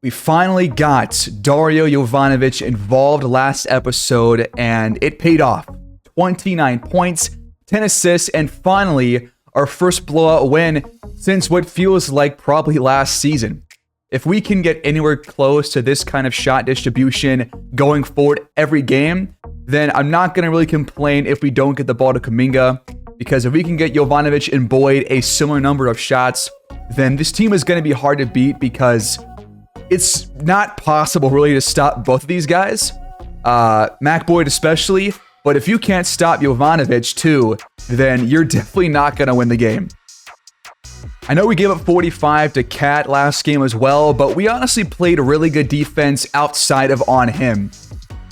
We finally got Dario Jovanovic involved last episode, and it paid off. 29 points, 10 assists, and finally, our first blowout win since what feels like probably last season. If we can get anywhere close to this kind of shot distribution going forward every game, then I'm not going to really complain if we don't get the ball to Kuminga, because if we can get Jovanovic and Boyd a similar number of shots, then this team is going to be hard to beat because it's not possible really to stop both of these guys, Mac Boyd especially, but if you can't stop Jovanovic too, then you're definitely not going to win the game. I know we gave up 45 to Cat last game as well, but we honestly played a really good defense outside of on him.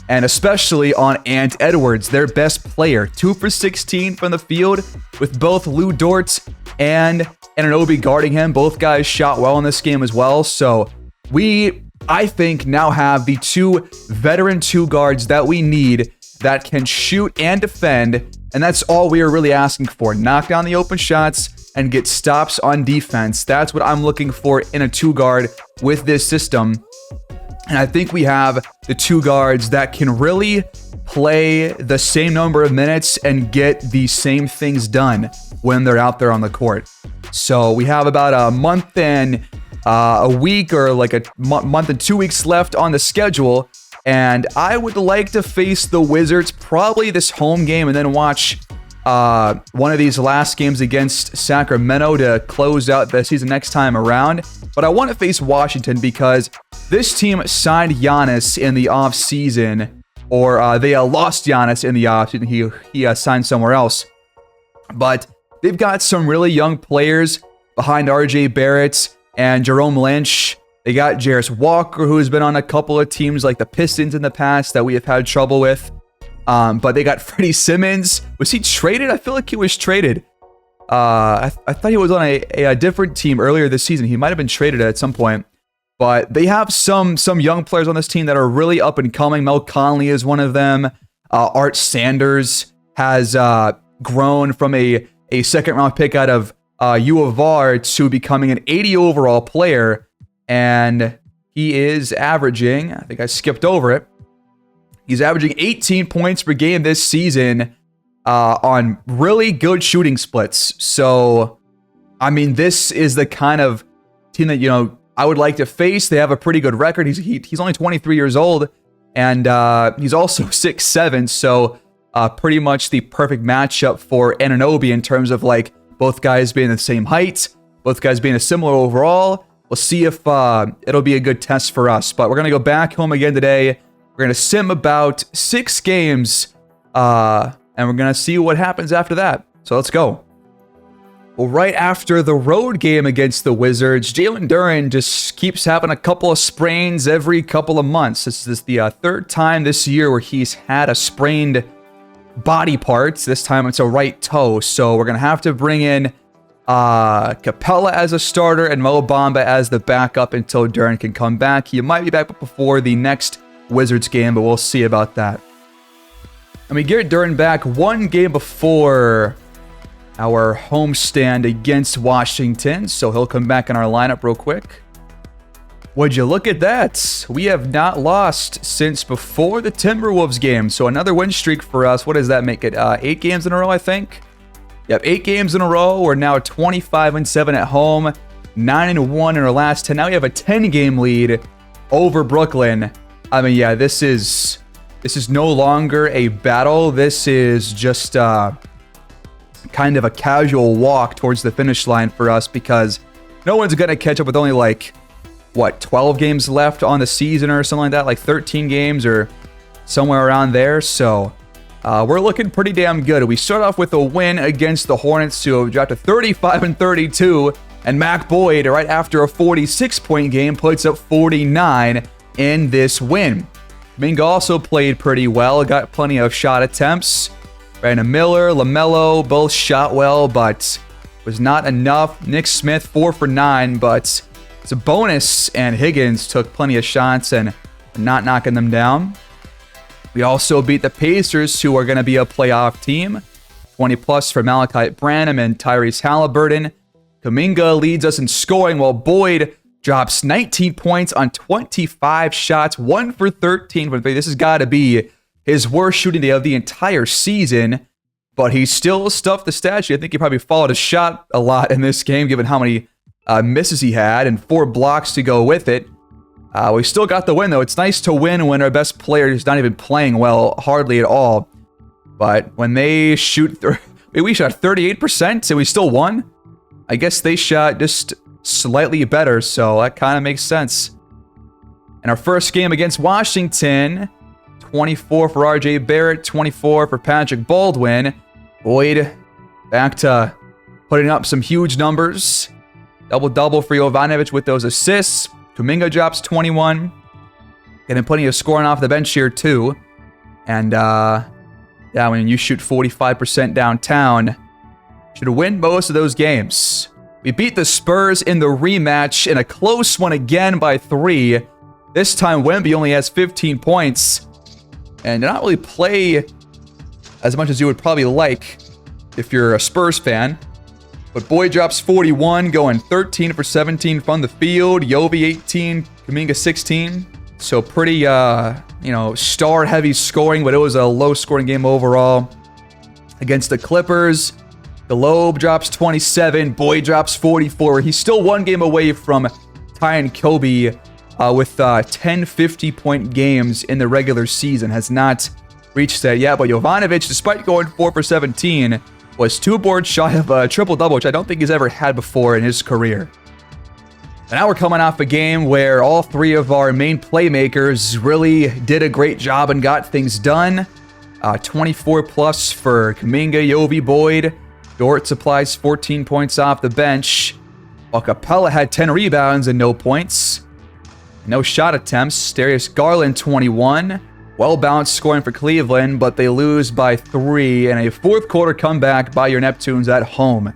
And especially on Ant Edwards, their best player. 2 for 16 from the field with both Lou Dort and Anunoby guarding him. Both guys shot well in this game as well. So we, I think, now have the two veteran two guards that we need that can shoot and defend. And that's all we are really asking for. Knock down the open shots and get stops on defense. That's what I'm looking for in a two guard with this system. And I think we have the two guards that can really play the same number of minutes and get the same things done when they're out there on the court. So we have about a month and a week, or like a month and 2 weeks left on the schedule. And I would like to face the Wizards probably this home game and then watch one of these last games against Sacramento to close out the season next time around. But I want to face Washington because this team signed Giannis in the offseason, or they lost Giannis in the offseason. He signed somewhere else. But they've got some really young players behind RJ Barrett and Jerome Lynch. They got Jarris Walker, who's been on a couple of teams like the Pistons in the past that we have had trouble with. But they got Freddie Simmons. Was he traded? I feel like he was traded. I thought he was on a different team earlier this season. He might have been traded at some point. But they have some young players on this team that are really up and coming. Mel Conley is one of them. Art Sanders has grown from a second round pick out of U of R to becoming an 80 overall player. And he is averaging, I think I skipped over it, he's averaging 18 points per game this season on really good shooting splits. So, I mean, this is the kind of team that, you know, I would like to face. They have a pretty good record. He's only 23 years old, and he's also 6'7", so pretty much the perfect matchup for Anunoby in terms of, like, both guys being the same height, both guys being a similar overall. We'll see if it'll be a good test for us. But we're going to go back home again today. We're going to sim about 6 games, and we're going to see what happens after that. So let's go. Well, right after the road game against the Wizards, Jalen Duren just keeps having a couple of sprains every couple of months. This is the third time this year where he's had a sprained body part. This time it's a right toe. So we're going to have to bring in Capella as a starter and Mo Bamba as the backup until Duren can come back. He might be back before the next Wizards game, but we'll see about that. I mean, Garrett Duren back one game before our homestand against Washington, so he'll come back in our lineup real quick. Would you look at that? We have not lost since before the Timberwolves game, so another win streak for us. What does that make it? 8 games in a row, I think? Yep, 8 games in a row. We're now 25-7 at home, 9-1 in our last 10. Now we have a 10-game lead over Brooklyn. I mean, yeah, this is no longer a battle. This is just kind of a casual walk towards the finish line for us because no one's going to catch up with only like, what, 12 games left on the season or something like that, like 13 games or somewhere around there. So we're looking pretty damn good. We start off with a win against the Hornets, who dropped to 35-32, and Mac Boyd, right after a 46-point game, puts up 49 in this win. Kuminga also played pretty well, got plenty of shot attempts. Brandon Miller, LaMelo both shot well, but was not enough. Nick Smith 4 for 9, but it's a bonus, and Higgins took plenty of shots and not knocking them down. We also beat the Pacers, who are going to be a playoff team. 20 plus for Malachi Branham and Tyrese Halliburton. Kuminga leads us in scoring, while Boyd drops 19 points on 25 shots, 1 for 13 from 3. This has got to be his worst shooting day of the entire season, but he still stuffed the stat sheet. I think he probably followed his shot a lot in this game, given how many misses he had and 4 blocks to go with it. We still got the win, though. It's nice to win when our best player is not even playing well, hardly at all. But when they shoot, we shot 38% and we still won. I guess they shot just slightly better, so that kind of makes sense. In our first game against Washington, 24 for RJ Barrett, 24 for Patrick Baldwin. Boyd back to putting up some huge numbers. Double-double for Jovanovic with those assists. Kuminga drops 21. Getting plenty of scoring off the bench here, too. And, yeah, when you shoot 45% downtown, should win most of those games. We beat the Spurs in the rematch in a close one again by 3. This time, Wemby only has 15 points. And did not really play as much as you would probably like if you're a Spurs fan. But Boyd drops 41, going 13 for 17 from the field. Yovi 18, Kuminga 16. So pretty, star-heavy scoring, but it was a low-scoring game overall. Against the Clippers, the Loeb drops 27, Boyd drops 44. He's still one game away from tying Kobe with 10 50-point games in the regular season. Has not reached that yet, but Jovanovic, despite going 4 for 17, was 2 boards shy of a triple-double, which I don't think he's ever had before in his career. And now we're coming off a game where all 3 of our main playmakers really did a great job and got things done. 24 plus for Kuminga, Yovi, Boyd. Dort supplies 14 points off the bench, while Capella had 10 rebounds and no points. No shot attempts. Darius Garland 21. Well-balanced scoring for Cleveland, but they lose by 3 and a fourth quarter comeback by your Neptunes at home.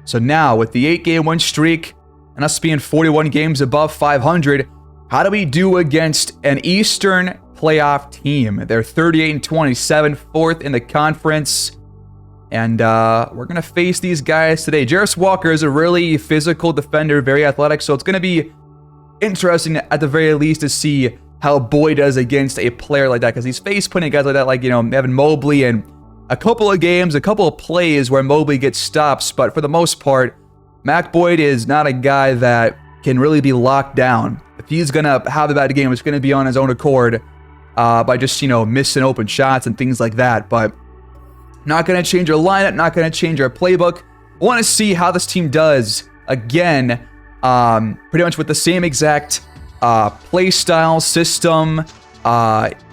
So now, with the 8-game win streak and us being 41 games above 500, how do we do against an Eastern playoff team? They're 38-27, 4th in the conference. And we're going to face these guys today. Jarris Walker is a really physical defender, very athletic, so it's going to be interesting at the very least to see how Boyd does against a player like that, because he's faced plenty of guys like that, like, Evan Mobley, and a couple of games, a couple of plays where Mobley gets stops, but for the most part, Mac Boyd is not a guy that can really be locked down. If he's going to have a bad game, it's going to be on his own accord by just, missing open shots and things like that, but not going to change our lineup, not going to change our playbook. I want to see how this team does, again, pretty much with the same exact play style, system,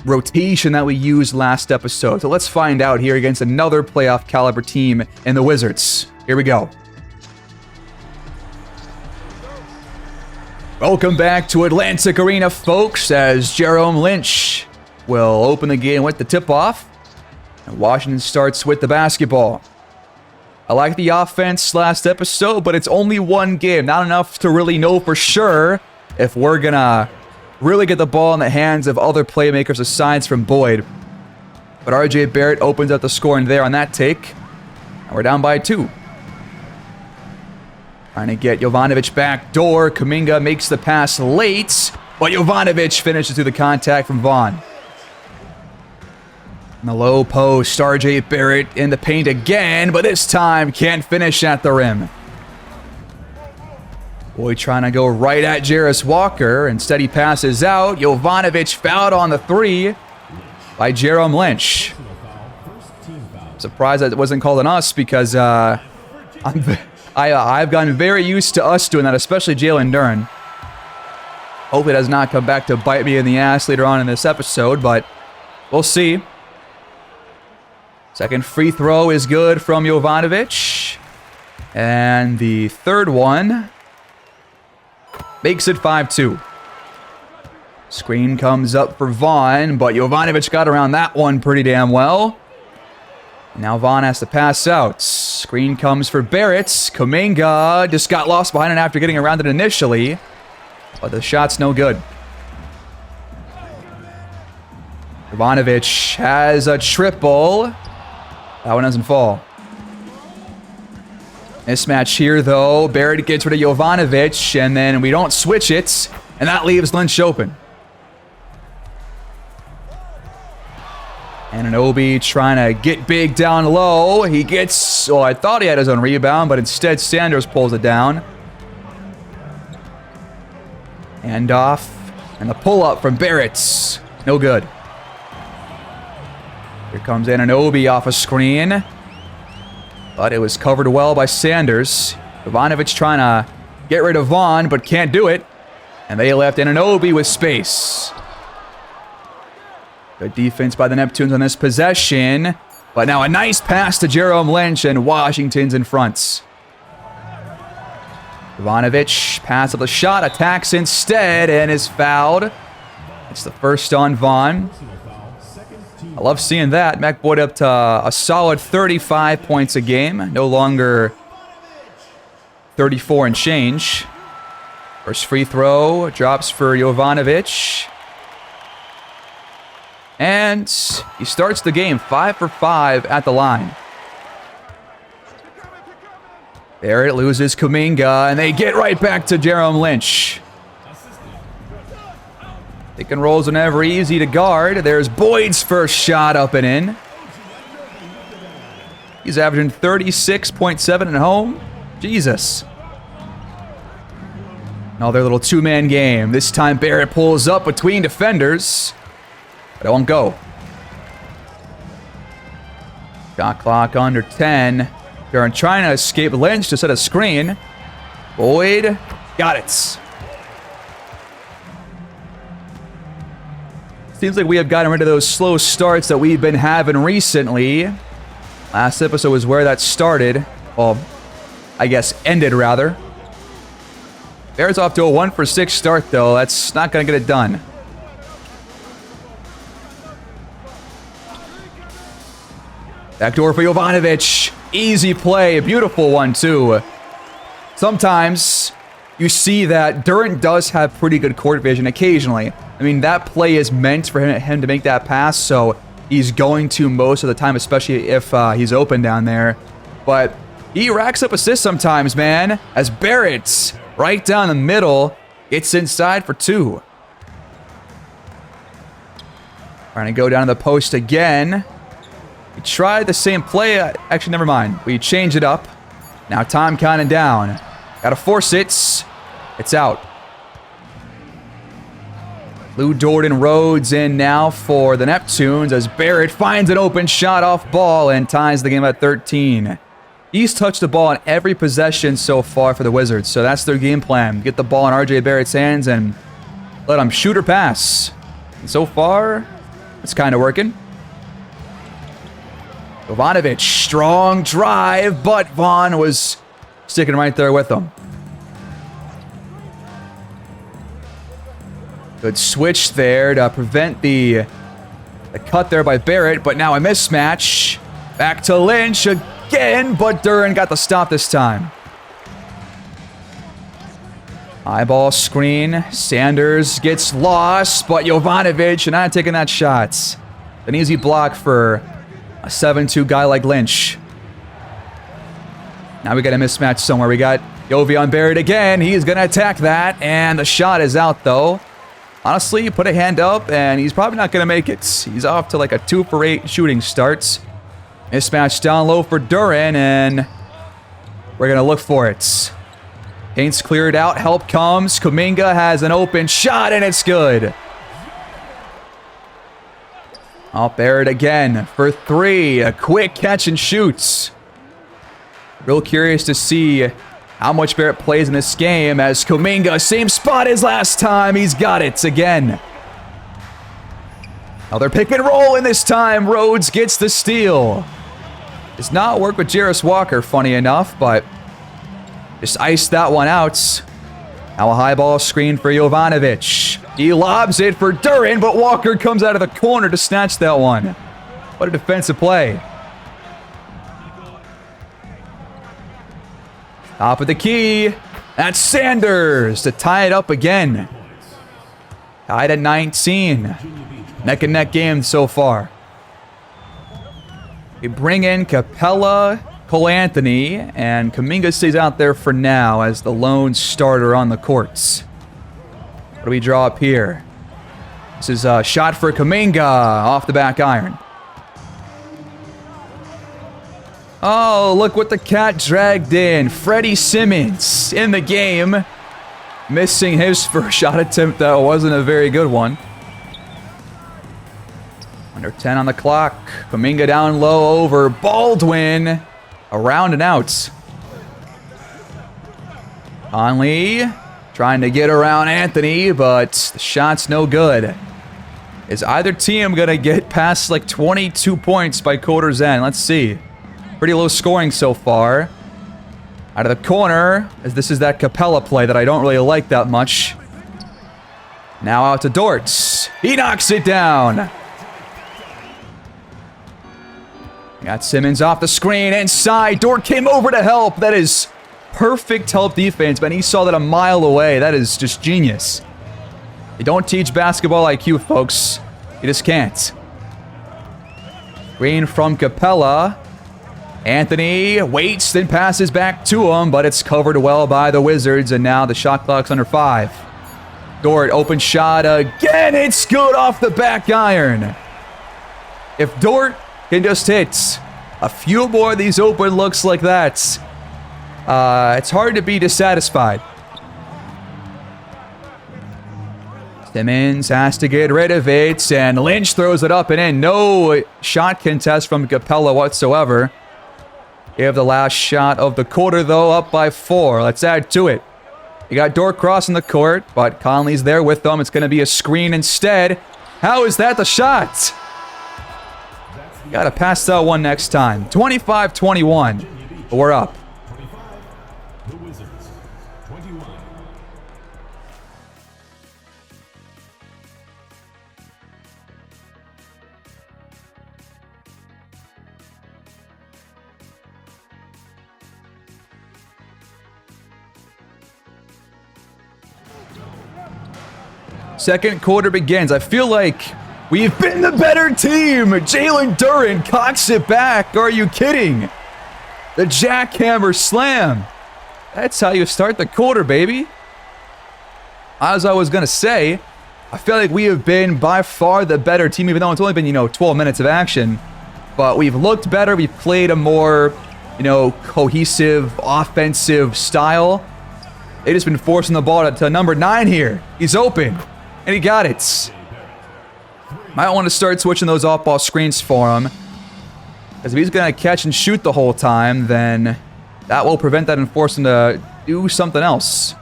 rotation that we used last episode. So let's find out here against another playoff caliber team in the Wizards. Here we go. Welcome back to Atlantic Arena, folks, as Jerome Lynch will open the game with the tip-off. And Washington starts with the basketball. I like the offense last episode, but it's only one game. Not enough to really know for sure if we're going to really get the ball in the hands of other playmakers aside from Boyd. But RJ Barrett opens up the scoring there on that take. And we're down by 2. Trying to get Jovanovic back door. Kuminga makes the pass late, but Jovanovic finishes through the contact from Vaughn. In the low post, RJ Barrett in the paint again, but this time can't finish at the rim. Boyd trying to go right at Jarris Walker. Instead, he passes out. Jovanovic fouled on the 3 by Jerome Lynch. Surprised that it wasn't called on us, because I've gotten very used to us doing that, especially Jalen Duren. Hopefully it does not come back to bite me in the ass later on in this episode, but we'll see. Second free throw is good from Jovanovic. And the third one makes it 5-2. Screen comes up for Vaughn, but Jovanovic got around that one pretty damn well. Now Vaughn has to pass out. Screen comes for Barrett. Kuminga just got lost behind it after getting around it initially, but the shot's no good. Jovanovic has a triple. That one doesn't fall. Mismatch here, though. Barrett gets rid of Jovanovic, and then we don't switch it, and that leaves Lynch open. Anunoby trying to get big down low. He gets, well, I thought he had his own rebound, but instead Sanders pulls it down. Handoff, and the pull-up from Barrett. No good. Here comes Anunoby off a screen. But it was covered well by Sanders. Jovanovic trying to get rid of Vaughn, but can't do it. And they left Anunoby with space. Good defense by the Neptunes on this possession. But now a nice pass to Jerome Lynch, and Washington's in front. Jovanovic passes the shot, attacks instead, and is fouled. It's the first on Vaughn. I love seeing that. Mac Boyd up to a solid 35 points a game. No longer 34 and change. First free throw drops for Jovanovic. And he starts the game 5 for 5 at the line. Barrett loses Kuminga, and they get right back to Jerome Lynch. Pick and rolls are never easy to guard. There's Boyd's first shot up and in. He's averaging 36.7 at home. Jesus. Another little two-man game. This time Barrett pulls up between defenders, but it won't go. Shot clock under 10. They're trying to escape Lynch to set a screen. Boyd got it. Seems like we have gotten rid of those slow starts that we've been having recently. Last episode was where that started. Well, I guess ended, rather. Bears off to a 1 for 6 start, though. That's not going to get it done. Backdoor for Jovanovic. Easy play. A beautiful one, too. Sometimes you see that Durant does have pretty good court vision occasionally. I mean, that play is meant for him to make that pass, so he's going to most of the time, especially if he's open down there. But he racks up assists sometimes, man, as Barrett, right down the middle, gets inside for 2. Trying to go down to the post again. We tried the same play. Actually, never mind. We changed it up. Now time counting down. Gotta force it. It's out. Lou Jordan Rhodes in now for the Neptunes as Barrett finds an open shot off ball and ties the game at 13. He's touched the ball in every possession so far for the Wizards, so that's their game plan. Get the ball in RJ Barrett's hands and let him shoot or pass. And so far, it's kind of working. Jovanovic, strong drive, but Vaughn was sticking right there with him. Good switch there to prevent the cut there by Barrett, but now a mismatch. Back to Lynch again, but Duran got the stop this time. Eyeball screen. Sanders gets lost, but Jovanovic not taking that shot. An easy block for a 7-2 guy like Lynch. Now we got a mismatch somewhere. We got Jovi on Barrett again. He's going to attack that, and the shot is out, though. Honestly, put a hand up, and he's probably not going to make it. He's off to like a 2 for 8 shooting starts. Mismatch down low for Duran, and we're going to look for it. Paint's cleared out. Help comes. Kuminga has an open shot, and it's good. Oh, Barrett again for 3. A quick catch and shoots. Real curious to see how much Barrett plays in this game as Kuminga, same spot as last time. He's got it again. Another pick and roll, and this time Rhodes gets the steal. Does not work with Jarris Walker, funny enough, but just iced that one out. Now a high ball screen for Jovanovic. He lobs it for Duran, but Walker comes out of the corner to snatch that one. What a defensive play. Top of the key. That's Sanders to tie it up again. Tied at 19. Neck and neck game so far. We bring in Capella, Cole Anthony, and Kuminga stays out there for now as the lone starter on the courts. What do we draw up here? This is a shot for Kuminga off the back iron. Oh, look what the cat dragged in. Freddie Simmons in the game. Missing his first shot attempt. That wasn't a very good one. Under 10 on the clock. Kuminga down low over Baldwin. Around and out. Conley trying to get around Anthony, but the shot's no good. Is either team going to get past like 22 points by quarter's end? Let's see. Pretty low scoring so far. Out of the corner, as this is that Capella play that I don't really like that much. Now out to Dort. He knocks it down. Got Simmons off the screen inside. Dort came over to help. That is perfect help defense, man. He saw that a mile away. That is just genius. You don't teach basketball IQ, folks. You just can't. Green from Capella. Anthony waits, then passes back to him, but it's covered well by the Wizards, and now the shot clock's under 5. Dort, open shot again. It's good off the back iron. If Dort can just hit a few more of these open looks like that, it's hard to be dissatisfied. Simmons has to get rid of it, and Lynch throws it up and in. No shot contest from Capella whatsoever. Give the last shot of the quarter, though, up by 4. Let's add to it. You got Dort crossing the court, but Conley's there with them. It's going to be a screen instead. How is that the shot? Got to pass that one next time. 25-21. We're up. Second quarter begins. I feel like we've been the better team. Jalen Duren cocks it back. Are you kidding? The jackhammer slam. That's how you start the quarter, baby. As I was going to say, I feel like we have been by far the better team, even though it's only been, 12 minutes of action. But we've looked better. We've played a more, cohesive offensive style. They've just been forcing the ball to number 9 here. He's open. And he got it. Might want to start switching those off-ball screens for him. Because if he's going to catch and shoot the whole time, then that will prevent that and force him to do something else.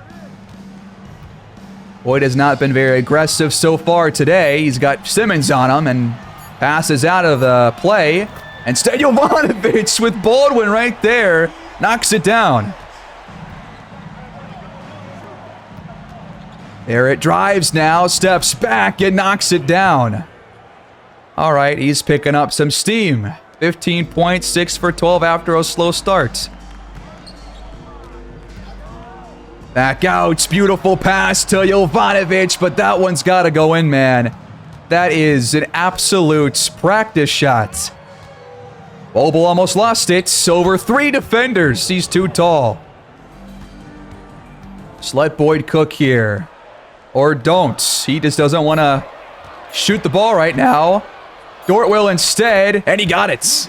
Boyd has not been very aggressive so far today. He's got Simmons on him and passes out of the play. Instead, Jovanovic with Baldwin right there knocks it down. Barrett drives now, steps back, and knocks it down. All right, he's picking up some steam. 15 points, 6 for 12 after a slow start. Back out, beautiful pass to Jovanovic, but that one's got to go in, man. That is an absolute practice shot. Boble almost lost it. Over 3 defenders. He's too tall. Just let Boyd cook here. Or don't. He just doesn't want to shoot the ball right now. Dort will instead, and he got it.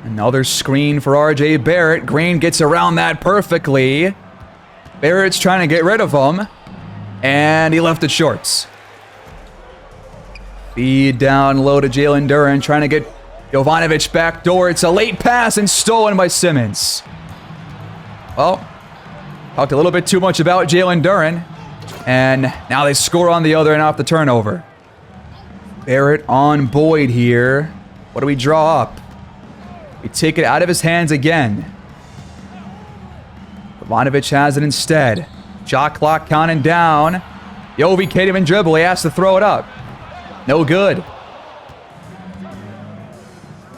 Another screen for RJ Barrett. Green gets around that perfectly. Barrett's trying to get rid of him, and he left it short. Feed down low to Jalen Duren, trying to get Jovanovic back door. It's a late pass and stolen by Simmons. Well, talked a little bit too much about Jalen Duren, and now they score on the other end off the turnover. Barrett on Boyd here. What do we draw up? We take it out of his hands again. Jovanovic has it instead. Shot clock counting down. Jovi can't even dribble. He has to throw it up. No good.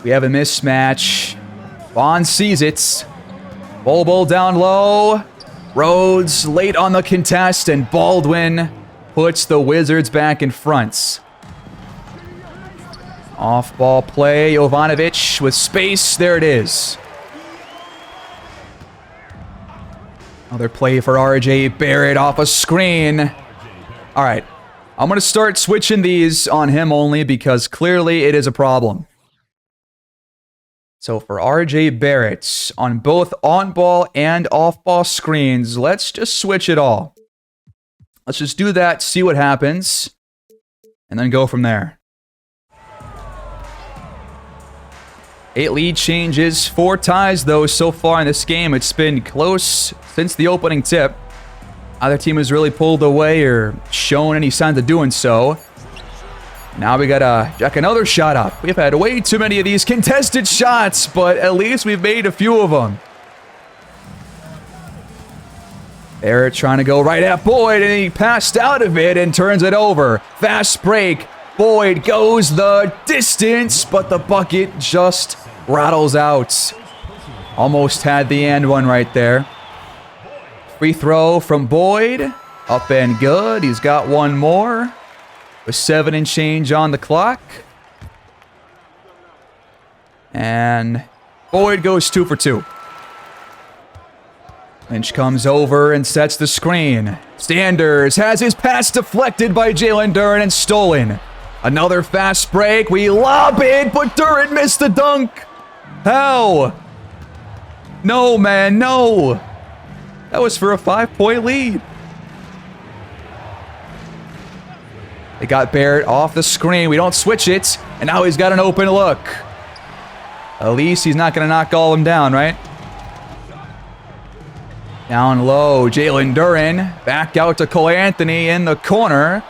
We have a mismatch. Vaughn sees it. Bol down low. Rhodes late on the contest, and Baldwin puts the Wizards back in front. Off-ball play. Jovanovic with space. There it is. Another play for R.J. Barrett off a screen. All right. I'm going to start switching these on him only because clearly it is a problem. So for R.J. Barrett, on both on-ball and off-ball screens, let's just switch it all. Let's just do that, see what happens, and then go from there. 8 lead changes, 4 ties though so far in this game. It's been close since the opening tip. Either team has really pulled away or shown any signs of doing so. Now we gotta jack another shot up. We've had way too many of these contested shots, but at least we've made a few of them. Barrett trying to go right at Boyd, and he passed out of it and turns it over. Fast break. Boyd goes the distance, but the bucket just rattles out. Almost had the and one right there. Free throw from Boyd. Up and good. He's got one more. With 7 and change on the clock. And Boyd goes 2 for 2. Lynch comes over and sets the screen. Sanders has his pass deflected by Jalen Duren and stolen. Another fast break. We lob it, but Duren missed the dunk. How? No, man, no. That was for a 5-point lead. They got Barrett off the screen. We don't switch it. And now he's got an open look. At least he's not going to knock all of them down, right? Down low, Jalen Duren. Back out to Cole Anthony in the corner.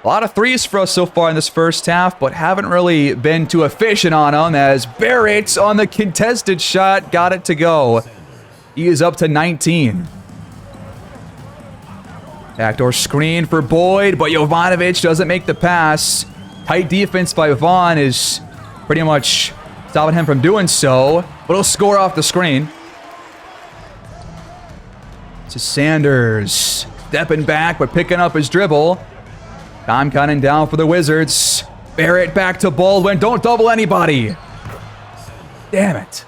A lot of threes for us so far in this first half, but haven't really been too efficient on them as Barrett on the contested shot got it to go. He is up to 19. Backdoor screen for Boyd, but Jovanovic doesn't make the pass. Tight defense by Vaughn is pretty much stopping him from doing so, but he'll score off the screen. To Sanders, stepping back, but picking up his dribble. Time counting down for the Wizards. Barrett back to Baldwin. Don't double anybody. Damn it.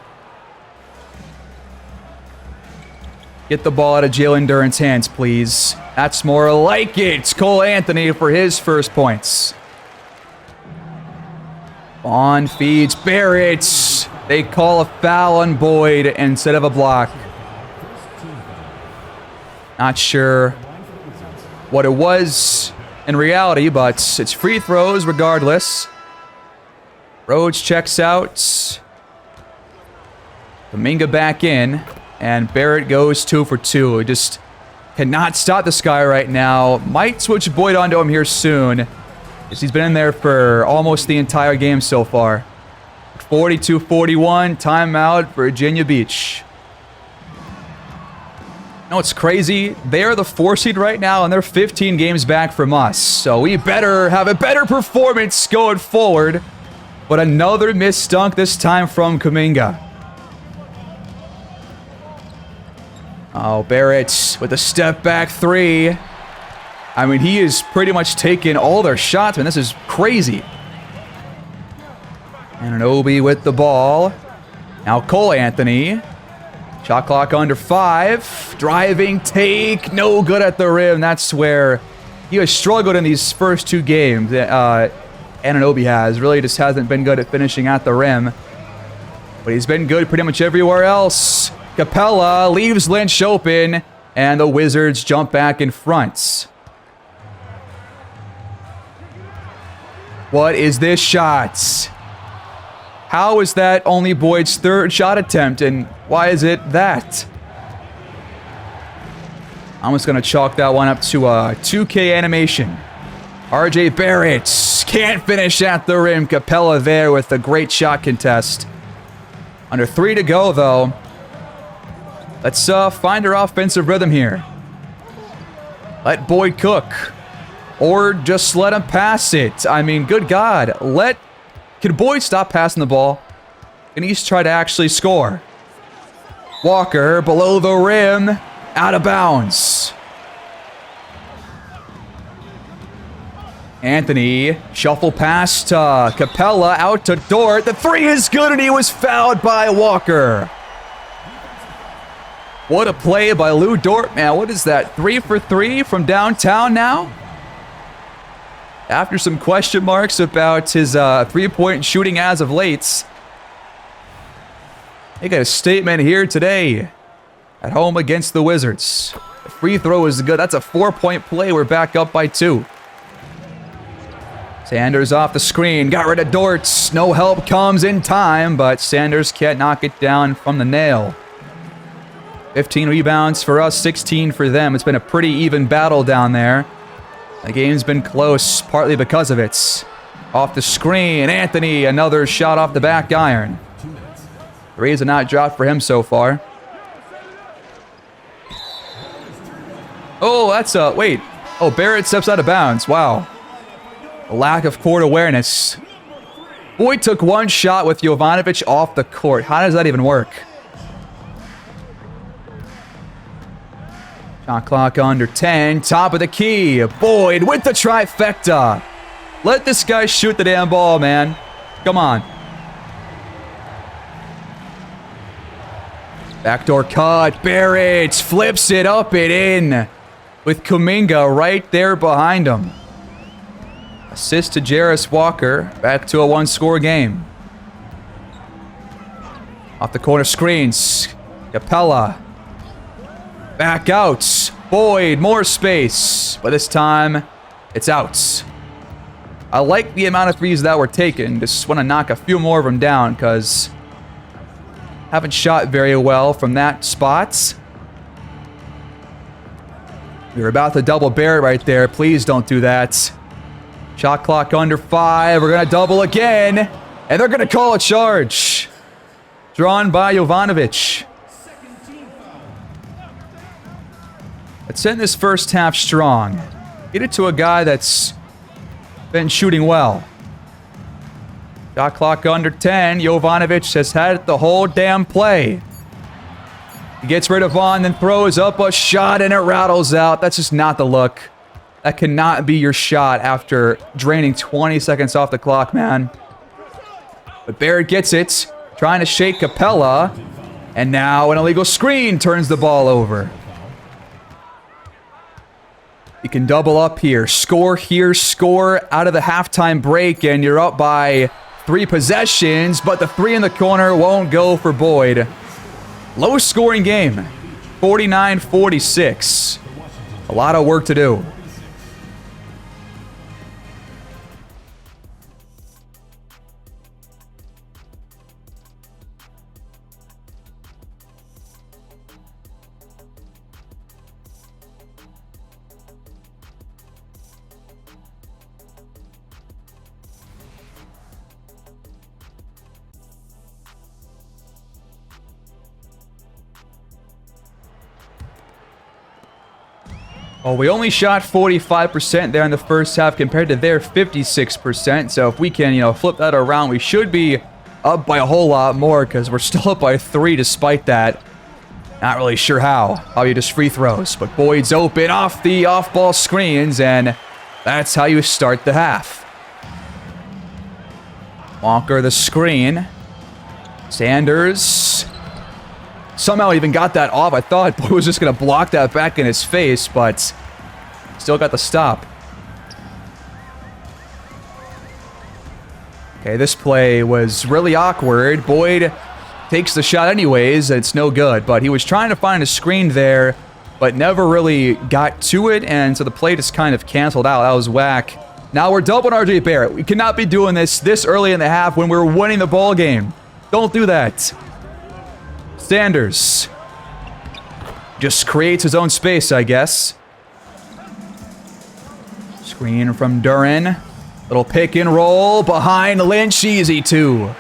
Get the ball out of Jalen Duren's hands, please. That's more like it. Cole Anthony for his first points. Vaughn feeds Barrett. They call a foul on Boyd instead of a block. Not sure what it was in reality, but it's free throws regardless. Rhodes checks out. Kuminga back in. And Barrett goes 2 for 2. He just cannot stop this guy right now. Might switch Boyd onto him here soon. He's been in there for almost the entire game so far. 42-41. Timeout, Virginia Beach. No, it's crazy. They are the 4 seed right now, and they're 15 games back from us. So we better have a better performance going forward. But another missed dunk this time from Kuminga. Oh, Barrett with a step back 3. I mean, he is pretty much taking all their shots, man. This is crazy. And Anunoby with the ball. Now Cole Anthony. Shot clock under 5. Driving take. No good at the rim. That's where he has struggled in these first 2 games. Anunoby has. Really just hasn't been good at finishing at the rim. But he's been good pretty much everywhere else. Capella leaves Lynch open, and the Wizards jump back in front. What is this shot? How is that only Boyd's 3rd shot attempt, and why is it that? I'm just going to chalk that one up to a 2K animation. R.J. Barrett can't finish at the rim. Capella there with a great shot contest. Under 3 to go, though. Let's find our offensive rhythm here. Let Boyd cook. Or just let him pass it. I mean, good God. Can Boyd stop passing the ball? And he's try to actually score. Walker below the rim. Out of bounds. Anthony, shuffle pass to Capella, out to Dort. The three is good, and he was fouled by Walker. What a play by Lou Dort, man. What is that, 3 for 3 from downtown now? After some question marks about his three-point shooting as of late. They got a statement here today at home against the Wizards. The free throw is good. That's a 4-point play. We're back up by 2. Sanders off the screen. Got rid of Dortz. No help comes in time, but Sanders can't knock it down from the nail. 15 rebounds for us, 16 for them. It's been a pretty even battle down there. The game's been close, partly because of it. Off the screen, Anthony, another shot off the back iron. Threes have not dropped for him so far. Oh, that's a... Wait. Oh, Barrett steps out of bounds. Wow. A lack of court awareness. Boyd took one shot with Jovanovic off the court. How does that even work? Shot clock under 10. Top of the key. Boyd with the trifecta. Let this guy shoot the damn ball, man. Come on. Backdoor cut. Barrett flips it up and in with Kuminga right there behind him. Assist to Jarris Walker. Back to a one-score game. Off the corner screens. Capella. Back out. Boyd, more space. But this time, it's out. I like the amount of threes that were taken. Just want to knock a few more of them down because haven't shot very well from that spot. We were about to double Barrett right there. Please don't do that. Shot clock under 5. We're going to double again. And they're going to call a charge. Drawn by Jovanovic. Let's end this first half strong. Get it to a guy that's been shooting well. Shot clock under 10. Jovanovic has had it the whole damn play. He gets rid of Vaughn, then throws up a shot, and it rattles out. That's just not the look. That cannot be your shot after draining 20 seconds off the clock, man. But Barrett gets it. Trying to shake Capella. And now an illegal screen turns the ball over. You can double up here. Score here, score out of the halftime break, and you're up by 3 possessions, but the 3 in the corner won't go for Boyd. Low scoring game. 49-46. A lot of work to do. Oh, we only shot 45% there in the first half compared to their 56%. So if we can, flip that around, we should be up by a whole lot more because we're still up by 3 despite that. Not really sure how. Probably just free throws. But Boyd's open off the off-ball screens, and that's how you start the half. Walker the screen. Sanders. Somehow even got that off. I thought Boyd was just going to block that back in his face, but still got the stop. Okay, this play was really awkward. Boyd takes the shot anyways. It's no good, but he was trying to find a screen there, but never really got to it, and so the play just kind of canceled out. That was whack. Now we're doubling RJ Barrett. We cannot be doing this early in the half when we're winning the ball game. Don't do that. Sanders just creates his own space, I guess. Screen from Duran. Little pick and roll behind Lynch. Easy 2.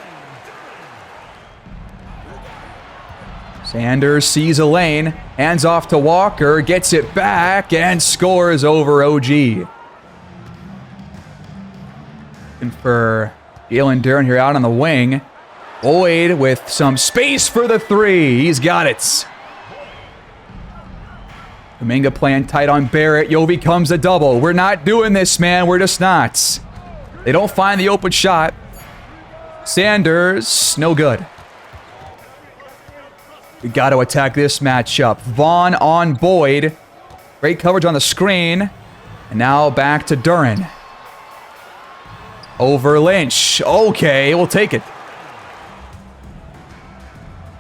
Sanders sees a lane. Hands off to Walker. Gets it back and scores over OG. Looking for Jalen Duran here out on the wing. Boyd with some space for the 3. He's got it. Kuminga playing tight on Barrett. Yovi comes a double. We're not doing this, man. We're just not. They don't find the open shot. Sanders, no good. We got to attack this matchup. Vaughn on Boyd. Great coverage on the screen. And now back to Duren. Over Lynch. Okay, we'll take it.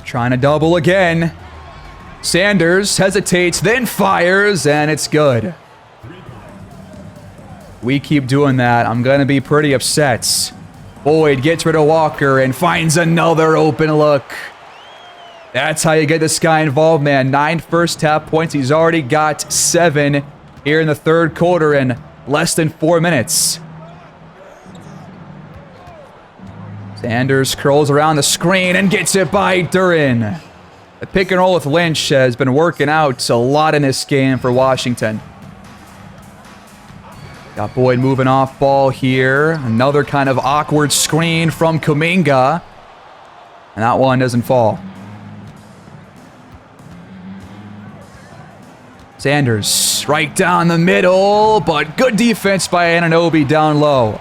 Trying to double again. Sanders hesitates, then fires, and it's good. We keep doing that. I'm going to be pretty upset. Boyd gets rid of Walker and finds another open look. That's how you get this guy involved, man. 9 first half points. He's already got 7 here in the third quarter in less than 4 minutes. Sanders curls around the screen and gets it by Duren. The pick and roll with Lynch has been working out a lot in this game for Washington. Got Boyd moving off ball here. Another kind of awkward screen from Kuminga. And that one doesn't fall. Sanders right down the middle, but good defense by Anunoby down low.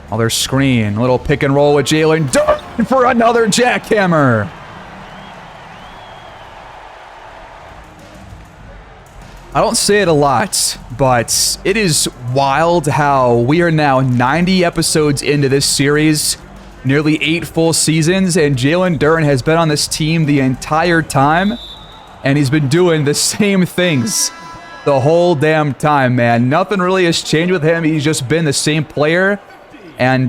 Another screen. Little pick and roll with Jalen Duren for another jackhammer. I don't say it a lot, but it is wild how we are now 90 episodes into this series, nearly 8 full seasons, and Jalen Duren has been on this team the entire time, and he's been doing the same things the whole damn time, man. Nothing really has changed with him. He's just been the same player, and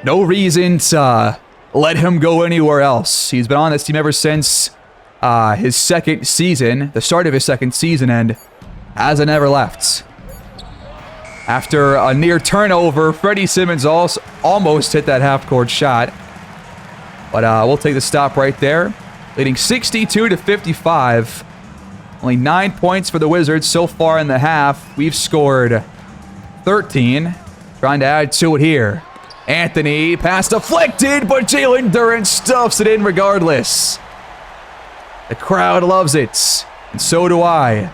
no reason to let him go anywhere else. He's been on this team ever since his second season, the start of his second season, and hasn't ever left. After a near turnover, Freddie Simmons almost hit that half-court shot. But we'll take the stop right there. Leading 62-55. Only 9 points for the Wizards so far in the half. We've scored 13. Trying to add to it here. Anthony, pass deflected, but Jalen Duren stuffs it in regardless. The crowd loves it, and so do I.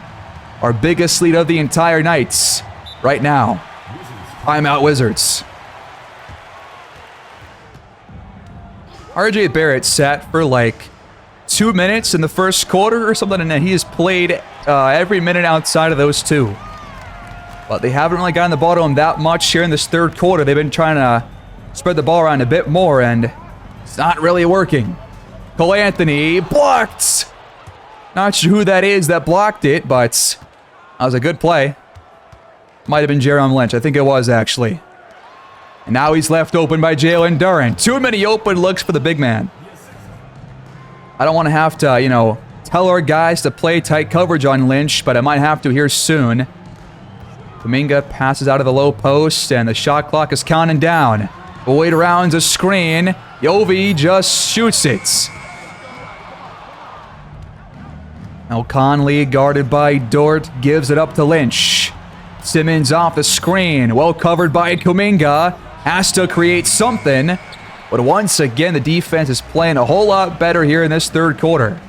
Our biggest lead of the entire night right now. Timeout Wizards. RJ Barrett sat for like 2 minutes in the first quarter or something, and he has played every minute outside of those 2. But they haven't really gotten the ball to him that much here in this third quarter. They've been trying to spread the ball around a bit more, and it's not really working. Cole Anthony blocked. Not sure who that is that blocked it, but that was a good play. Might have been Jerome Lynch. I think it was, actually. And now he's left open by Jalen Duren. Too many open looks for the big man. I don't want to have to, tell our guys to play tight coverage on Lynch, but I might have to here soon. Kuminga passes out of the low post, and the shot clock is counting down. Boyd rounds a screen. Yovi just shoots it. Now Conley, guarded by Dort, gives it up to Lynch. Simmons off the screen, well covered by Kuminga. Has to create something. But once again, the defense is playing a whole lot better here in this third quarter.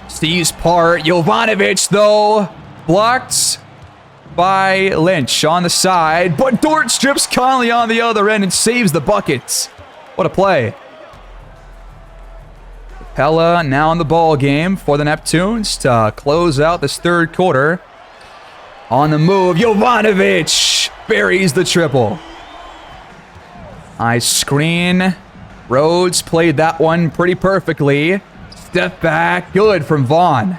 Steve's part. Jovanovic, though, blocked by Lynch on the side. But Dort strips Conley on the other end and saves the bucket. What a play. Pella now in the ball game for the Neptunes to close out this third quarter. On the move, Jovanovic buries the triple. Nice screen. Rhodes played that one pretty perfectly. Step back, good from Vaughn.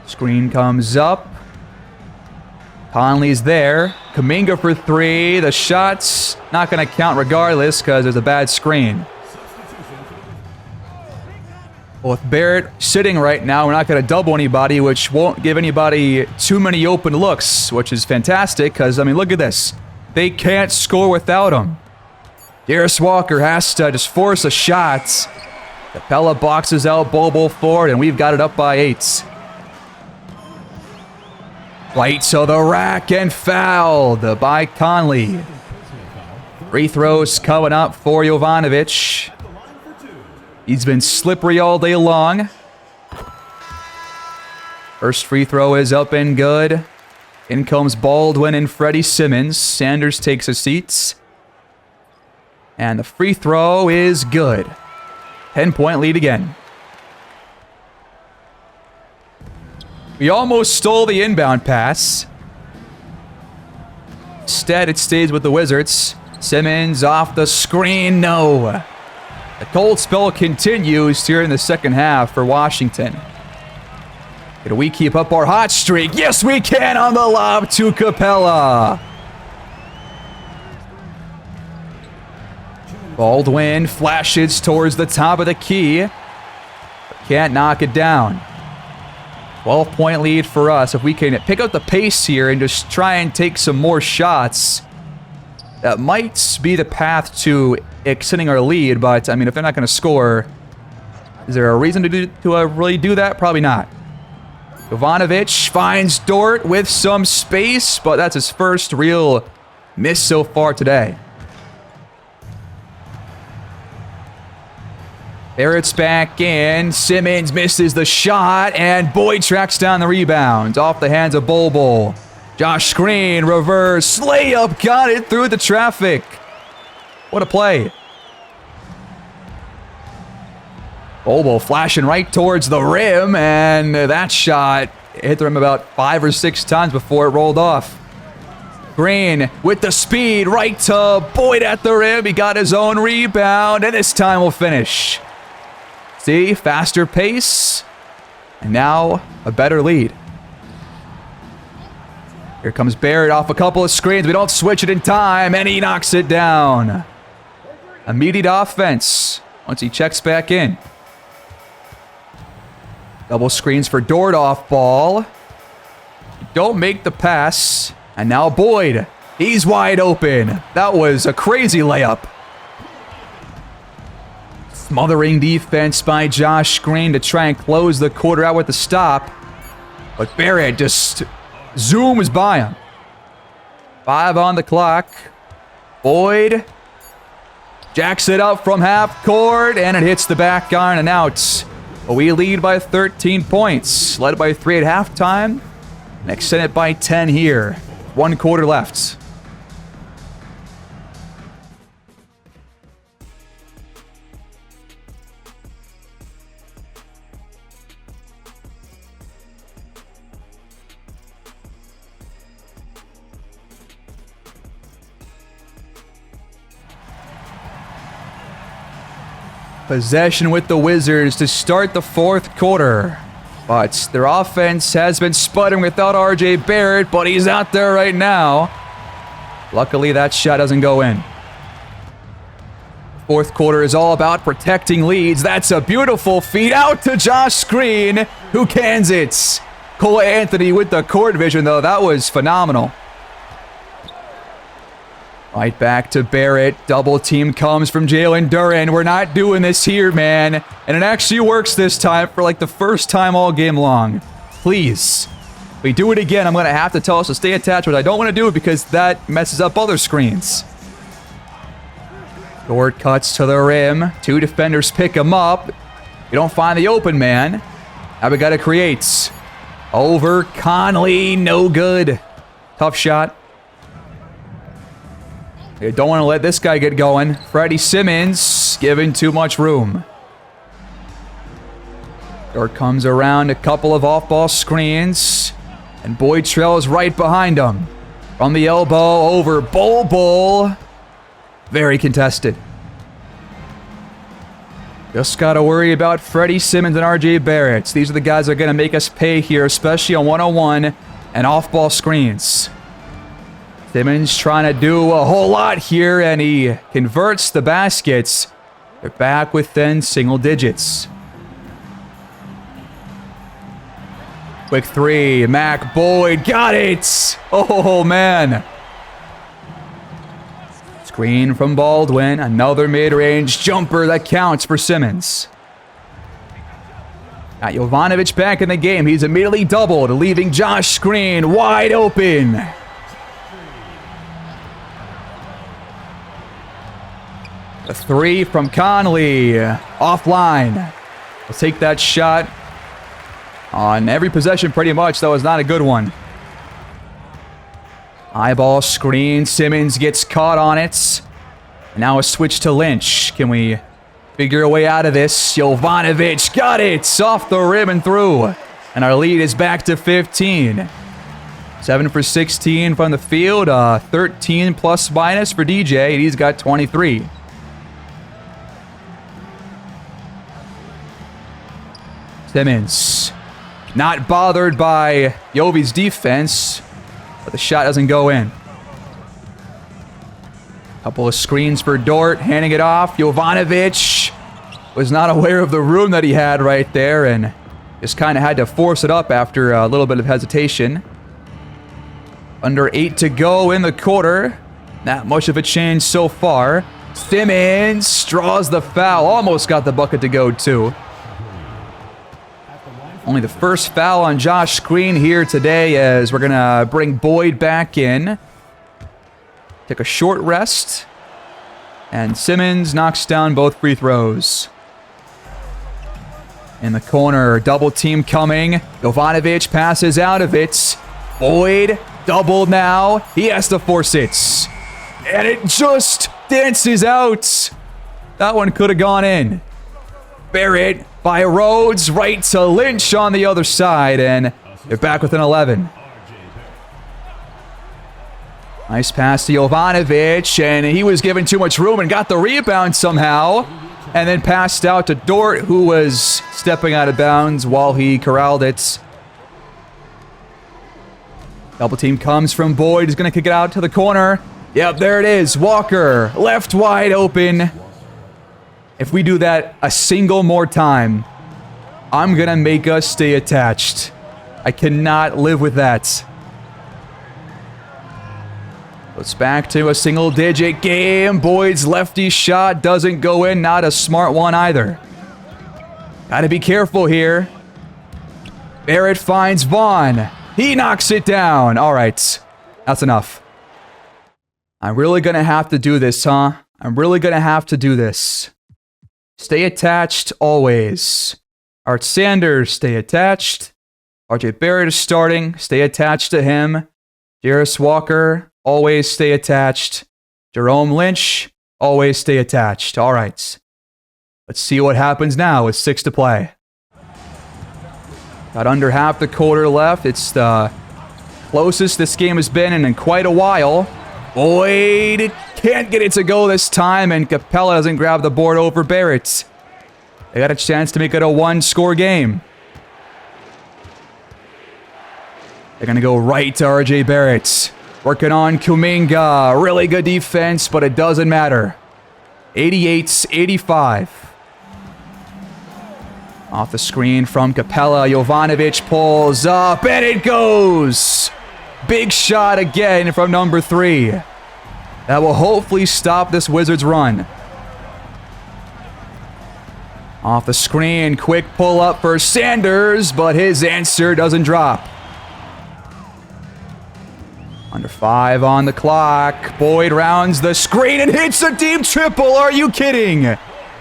Screen comes up. Conley's there. Kuminga for 3. The shot's not going to count regardless because there's a bad screen. With Barrett sitting right now, we're not going to double anybody, which won't give anybody too many open looks, which is fantastic because, look at this. They can't score without him. Darius Walker has to just force a shot. Capella boxes out Bobo forward, and we've got it up by 8. Right to the rack and fouled by Conley. Free throws coming up for Jovanovic. He's been slippery all day long. First free throw is up and good. In comes Baldwin and Freddie Simmons. Sanders takes a seat. And the free throw is good. 10-point lead again. We almost stole the inbound pass. Instead, it stays with the Wizards. Simmons off the screen. No. The cold spell continues here in the second half for Washington. Can we keep up our hot streak? Yes, we can on the lob to Capella. Baldwin flashes towards the top of the key. But can't knock it down. 12-point lead for us. If we can pick up the pace here and just try and take some more shots, that might be the path to extending our lead. But, I mean, if they're not going to score, is there a reason to really do that? Probably not. Jovanovic finds Dort with some space, but that's his first real miss so far today. Barrett's back in. Simmons misses the shot, and Boyd tracks down the rebound. Off the hands of Bol. Josh Green, reverse, layup, got it through the traffic. What a play. Bol flashing right towards the rim, and that shot hit the rim about 5 or 6 times before it rolled off. Green with the speed right to Boyd at the rim. He got his own rebound, and this time will finish. See, faster pace, and now a better lead. Here comes Barrett off a couple of screens. We don't switch it in time, and he knocks it down. Immediate offense once he checks back in. Double screens for Dort off ball. Don't make the pass, and now Boyd. He's wide open. That was a crazy layup. Smothering defense by Josh Green to try and close the quarter out with the stop. But Barrett just zooms by him. 5 on the clock. Boyd jacks it up from half court, and it hits the back iron and out. But we lead by 13 points. Led by 3 at halftime. And extend it by 10 here. 1 quarter left. Possession with the Wizards to start the 4th quarter. But their offense has been sputtering without RJ Barrett, but he's out there right now. Luckily, that shot doesn't go in. 4th quarter is all about protecting leads. That's a beautiful feed out to Josh Green, who cans it. Cole Anthony with the court vision, though. That was phenomenal. Right back to Barrett. Double team comes from Jalen Duren. We're not doing this here, man. And it actually works this time for like the first time all game long. Please. If we do it again, I'm going to have to tell us to stay attached, but I don't want to do it because that messes up other screens. Dort cuts to the rim. 2 defenders pick him up. You don't find the open man. Now we got to create. Over Conley. No good. Tough shot. You don't want to let this guy get going. Freddie Simmons giving too much room. Dort comes around a couple of off-ball screens. And Boyd trails right behind him. From the elbow over Bol. Very contested. Just got to worry about Freddie Simmons and RJ Barrett. These are the guys that are going to make us pay here, especially on one-on-one and off-ball screens. Simmons trying to do a whole lot here, and he converts the baskets. They're back within single digits. Quick 3, Mac Boyd got it! Oh, man. Screen from Baldwin, another mid-range jumper that counts for Simmons. Got Jovanovic back in the game. He's immediately doubled, leaving Josh Green wide open. A three from Conley. Offline. We'll take that shot on every possession pretty much. That was not a good one. Eyeball screen. Simmons gets caught on it. Now a switch to Lynch. Can we figure a way out of this? Jovanovic got it off the rim and through. And our lead is back to 15. 7 for 16 from the field. 13 plus minus for DJ. And he's got 23. Simmons. Not bothered by Yovi's defense. But the shot doesn't go in. Couple of screens for Dort, handing it off. Jovanovic was not aware of the room that he had right there and just kind of had to force it up after a little bit of hesitation. Under 8 to go in the quarter. Not much of a change so far. Simmons draws the foul. Almost got the bucket to go too. Only the first foul on Josh Green here today as we're going to bring Boyd back in. Take a short rest. And Simmons knocks down both free throws. In the corner, double team coming. Jovanovic passes out of it. Boyd, doubled now. He has to force it. And it just dances out. That one could have gone in. Barrett by Rhodes, right to Lynch on the other side. And they're back within 11. Nice pass to Jovanovic, and he was given too much room and got the rebound somehow. And then passed out to Dort, who was stepping out of bounds while he corralled it. Double team comes from Boyd. He's going to kick it out to the corner. Yep, there it is. Walker, left wide open. If we do that a single more time, I'm going to make us stay attached. I cannot live with that. It's back to a single-digit game. Boyd's lefty shot doesn't go in. Not a smart one either. Gotta be careful here. Barrett finds Vaughn. He knocks it down. All right. That's enough. I'm really gonna have to do this, huh? I'm really gonna have to do this. Stay attached always. Art Sanders, stay attached. RJ Barrett is starting. Stay attached to him. Jarris Walker, always stay attached. Jerome Lynch, always stay attached. All right. Let's see what happens now with 6 to play. Got under half the quarter left. It's the closest this game has been in quite a while. Boyd can't get it to go this time, and Capella doesn't grab the board over Barrett. They got a chance to make it a one-score game. They're going to go right to RJ Barrett. Working on Kuminga. Really good defense, but it doesn't matter. 88-85. Off the screen from Capella. Jovanovic pulls up, and it goes. Big shot again from number 3. That will hopefully stop this Wizards run. Off the screen, quick pull up for Sanders, but his answer doesn't drop. Under 5 on the clock. Boyd rounds the screen and hits a deep triple. Are you kidding?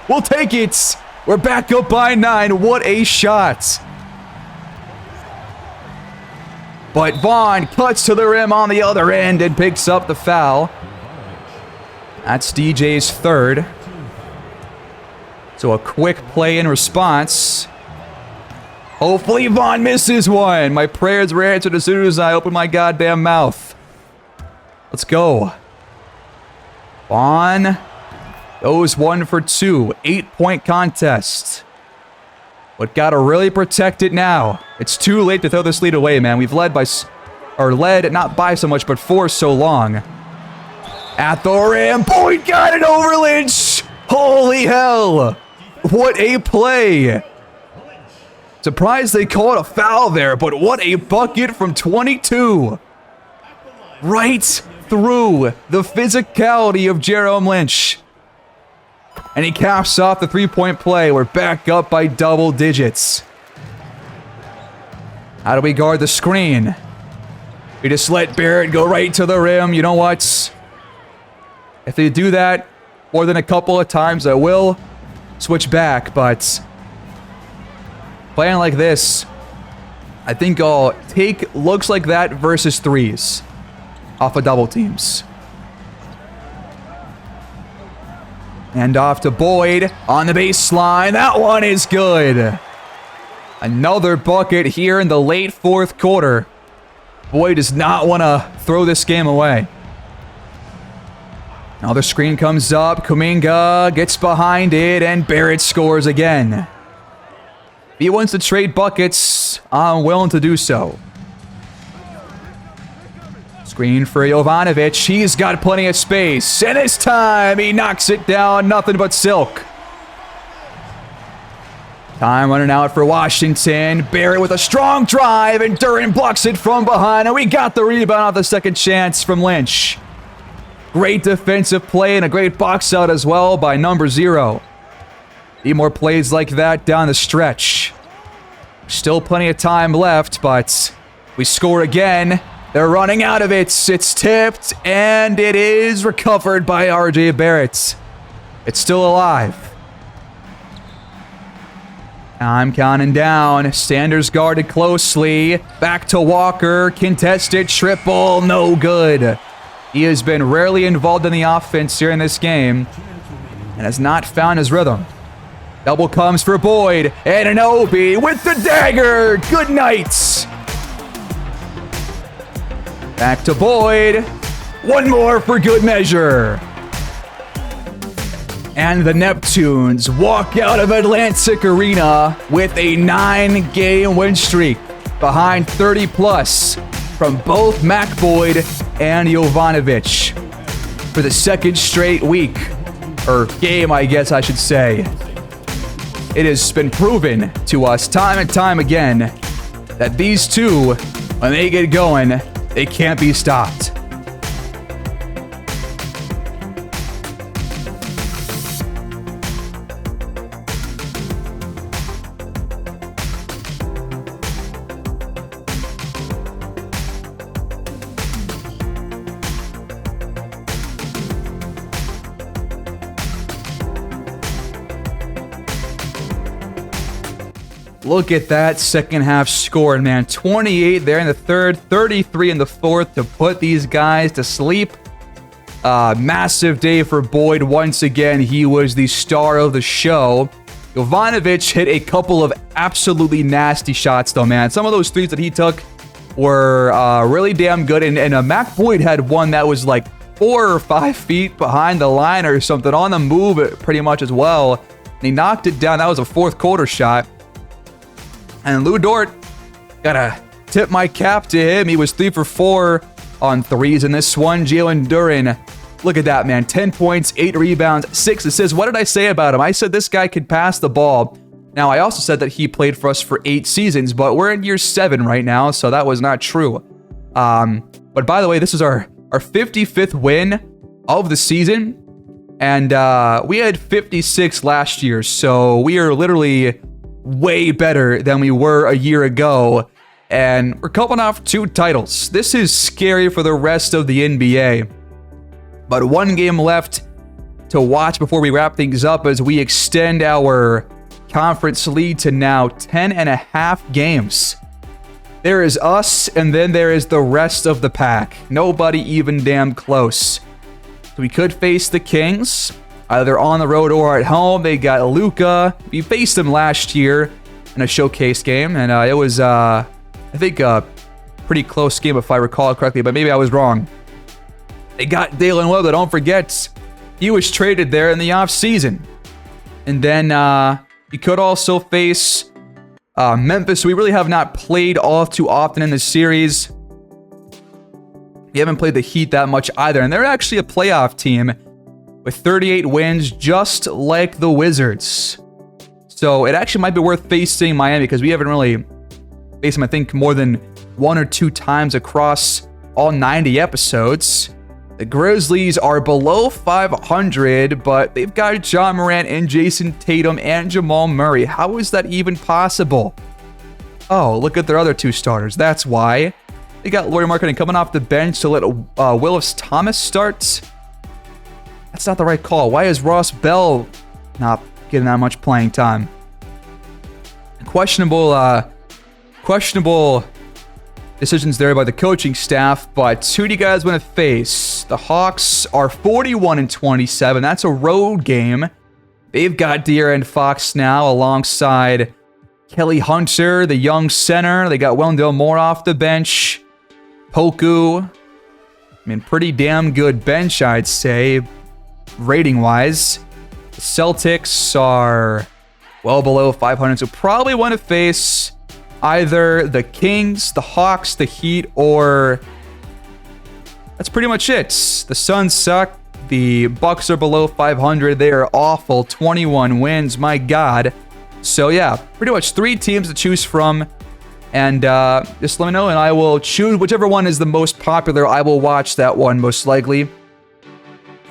We'll take it. We're back up by 9. What a shot. But Vaughn cuts to the rim on the other end and picks up the foul. That's DJ's 3rd. So a quick play in response. Hopefully Vaughn misses one. My prayers were answered as soon as I opened my goddamn mouth. Let's go. Vaughn goes 1 for 2. 8-point contest. But gotta really protect it now. It's too late to throw this lead away, man. We've led not by so much, but for so long. At the rim, Boyd got it over Lynch. Holy hell. What a play. Surprised they called a foul there, but what a bucket from 22. Right through the physicality of Jerome Lynch. And he caps off the 3-point play. We're back up by double digits. How do we guard the screen? We just let Barrett go right to the rim. You know what? If they do that, more than a couple of times, I will switch back, but playing like this, I think I'll take looks like that versus threes off of double teams. And off to Boyd on the baseline. That one is good. Another bucket here in the late fourth quarter. Boyd does not want to throw this game away. Now the screen comes up. Kuminga gets behind it, and Barrett scores again. If he wants to trade buckets, I'm willing to do so. Screen for Jovanovic. He's got plenty of space. And this time, he knocks it down. Nothing but silk. Time running out for Washington. Barrett with a strong drive, and Duren blocks it from behind. And we got the rebound off the second chance from Lynch. Great defensive play and a great box out as well by number 0. Need more plays like that down the stretch. Still plenty of time left, but we score again. They're running out of it. It's tipped, and it is recovered by R.J. Barrett. It's still alive. I'm counting down. Sanders guarded closely. Back to Walker. Contested triple. No good. He has been rarely involved in the offense here in this game and has not found his rhythm. Double comes for Boyd. And an Obi with the dagger. Good night. Back to Boyd. One more for good measure. And the Neptunes walk out of Atlantic Arena with a 9-game win streak behind 30+ from both Mac Boyd and Jovanovic for the second straight week, or game, I guess I should say. It has been proven to us time and time again that these two, when they get going, they can't be stopped. Look at that second half score, man. 28 there in the third, 33 in the fourth to put these guys to sleep. Massive day for Boyd. Once again, he was the star of the show. Jovanovic hit a couple of absolutely nasty shots, though, man. Some of those threes that he took were really damn good. And Mac Boyd had one that was like 4 or 5 feet behind the line or something, on the move pretty much as well. And he knocked it down. That was a fourth quarter shot. And Lou Dort, gotta tip my cap to him. He was 3 for 4 on threes in this one. Jalen Duren, look at that, man. 10 points, 8 rebounds, 6 assists. What did I say about him? I said this guy could pass the ball. Now, I also said that he played for us for 8 seasons, but we're in year 7 right now, so that was not true. But by the way, this is our 55th win of the season. And we had 56 last year, so we are literally way better than we were a year ago, and we're coming off 2 titles. This is scary for the rest of the NBA. But 1 game left to watch before we wrap things up as we extend our conference lead to now 10.5 games. There is us, and then there is the rest of the pack. Nobody even damn close. So we could face the Kings, either on the road or at home. They got Luka. We faced them last year in a showcase game, and it was, I think, a pretty close game if I recall correctly, but maybe I was wrong. They got Dalen Webb, don't forget. He was traded there in the offseason. And then you could also face Memphis. We really have not played all too often in the series. We haven't played the Heat that much either, and they're actually a playoff team with 38 wins, just like the Wizards. So it actually might be worth facing Miami, because we haven't really faced them, I think, more than 1 or 2 times across all 90 episodes. The Grizzlies are below 500, but they've got John Morant and Jason Tatum and Jamal Murray. How is that even possible? Oh, look at their other 2 starters. That's why. They got Lauri Markkanen coming off the bench to let Willis Thomas start. That's not the right call. Why is Ross Bell not getting that much playing time? Questionable decisions there by the coaching staff, but who do you guys want to face? The Hawks are 41-27. That's a road game. They've got De'Aaron Fox now alongside Kelly Hunter, the young center. They got Wendell Moore off the bench. Poku. I mean, pretty damn good bench, I'd say, rating-wise. The Celtics are well below 500, so probably want to face either the Kings, the Hawks, the Heat, or that's pretty much it. The Suns suck. The Bucks are below 500. They are awful. 21 wins. My God. So yeah, pretty much 3 teams to choose from. And just let me know, and I will choose whichever one is the most popular. I will watch that one most likely.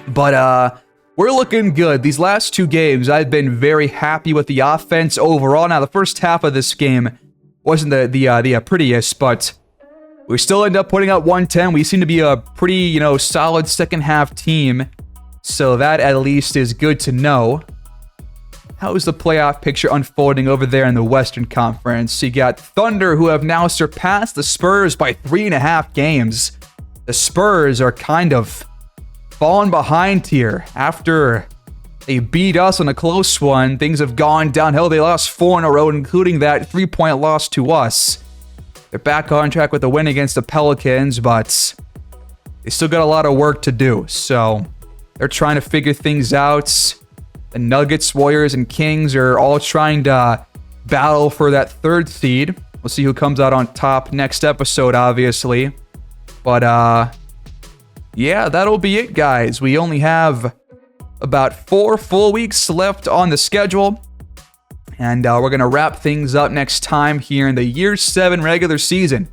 But we're looking good. These last 2 games, I've been very happy with the offense overall. Now, the first half of this game wasn't the prettiest, but we still end up putting out 110. We seem to be a pretty, solid second half team. So that at least is good to know. How is the playoff picture unfolding over there in the Western Conference? You got Thunder, who have now surpassed the Spurs by 3.5 games. The Spurs are kind of falling behind here. After they beat us on a close one, things have gone downhill. They lost 4 in a row, including that 3-point loss to us. They're back on track with a win against the Pelicans, but they still got a lot of work to do. So they're trying to figure things out. The Nuggets, Warriors, and Kings are all trying to battle for that 3rd seed. We'll see who comes out on top next episode, obviously. But, yeah, that'll be it, guys. We only have about 4 full weeks left on the schedule. And we're going to wrap things up next time here in the Year 7 regular season.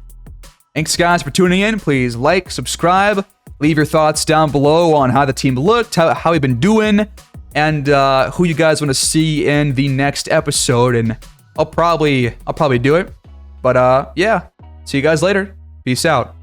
Thanks, guys, for tuning in. Please like, subscribe, leave your thoughts down below on how the team looked, how we've been doing, and who you guys want to see in the next episode. And I'll probably do it. But yeah, see you guys later. Peace out.